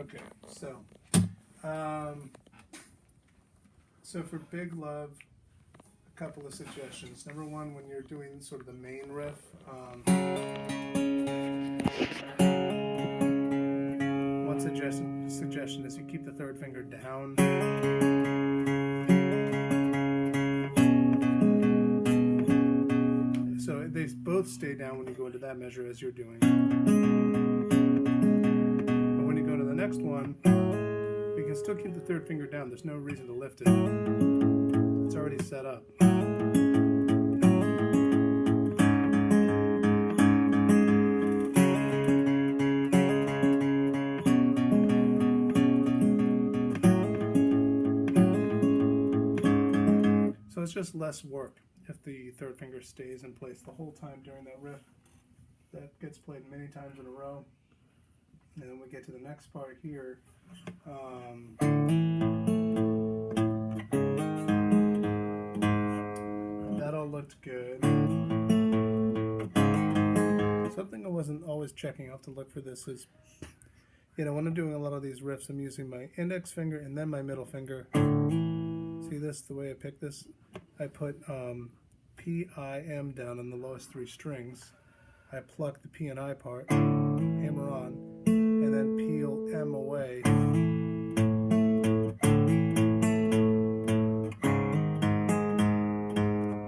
Okay, so for Big Love, a couple of suggestions. Number one, when you're doing sort of the main riff, one suggestion is you keep the third finger down. So they both stay down when you go into that measure as you're doing. But when you go to the next one, you can still keep the third finger down. There's no reason to lift it. It's already set up. So it's just less work if the third finger stays in place the whole time during that riff. That gets played many times in a row. And then we get to the next part here. That all looked good. Something I wasn't always checking off to look for this is, when I'm doing a lot of these riffs, I'm using my index finger and then my middle finger. See this, the way I pick this? I put P, I, M down on the lowest three strings. I pluck the P and I part, hammer on, and then peel M away.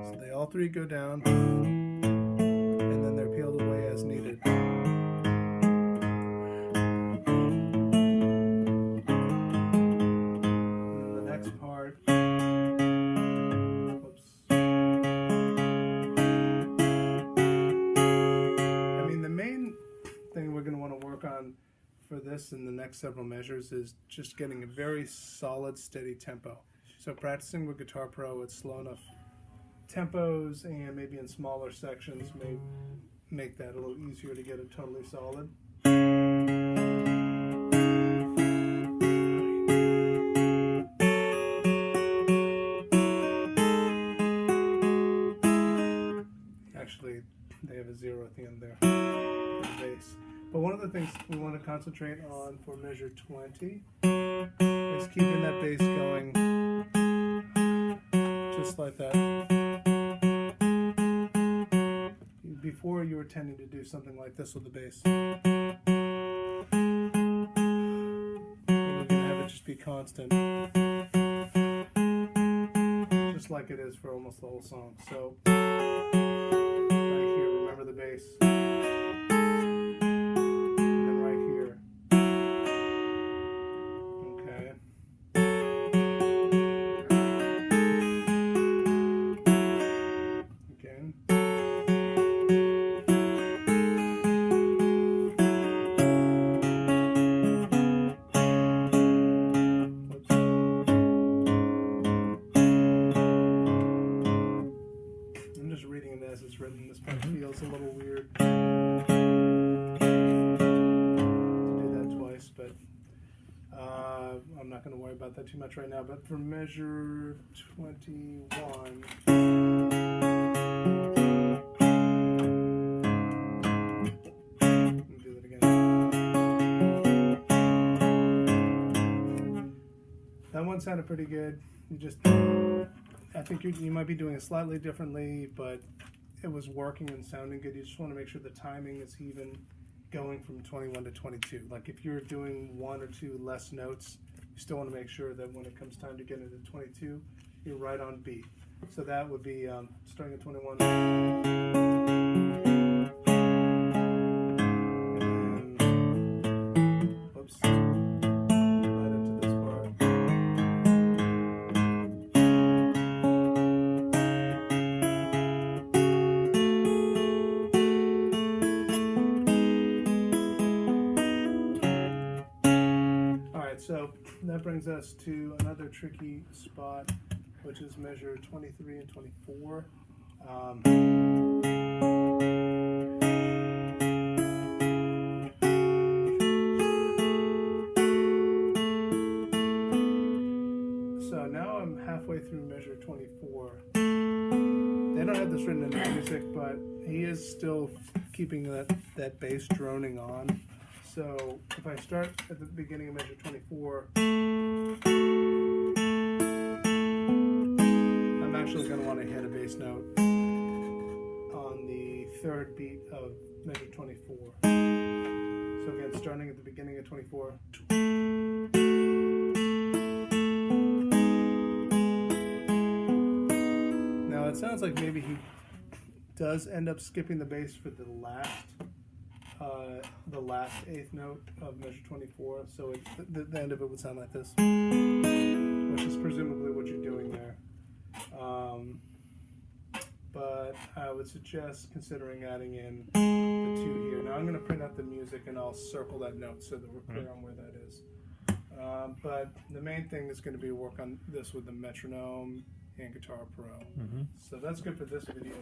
So they all three go down, and then they're peeled away as needed. And then the next part, for this and the next several measures is just getting a very solid, steady tempo. So practicing with Guitar Pro at slow enough tempos and maybe in smaller sections may make that a little easier to get it totally solid. Actually, they have a 0 at the end there for the bass. But one of the things we want to concentrate on for measure 20 is keeping that bass going just like that. Before you were tending to do something like this with the bass. And we can have it just be constant. Just like it is for almost the whole song. So, right here, remember the bass. It's written. This part feels a little weird to do that twice, but I'm not going to worry about that too much right now. But for measure 21, let me do that again. That one sounded pretty good. I think you might be doing it slightly differently, but it was working and sounding good. You just want to make sure the timing is even going from 21 to 22. Like if you're doing one or two less notes, you still want to make sure that when it comes time to get into 22, you're right on beat. So that would be starting at 21. And then, whoops. So that brings us to another tricky spot, which is measure 23 and 24. So now I'm halfway through measure 24. They don't have this written in the music, but he is still keeping that bass droning on. So if I start at the beginning of measure 24, I'm actually going to want to hit a bass note on the third beat of measure 24. So again, starting at the beginning of 24. Now it sounds like maybe he does end up skipping the bass for the last eighth note of measure 24. So the end of it would sound like this, which is presumably what you're doing there. But I would suggest considering adding in the 2 here. Now I'm going to print out the music and I'll circle that note so that we're clear on where that is. But the main thing is going to be work on this with the metronome and Guitar Pro. So that's good for this video.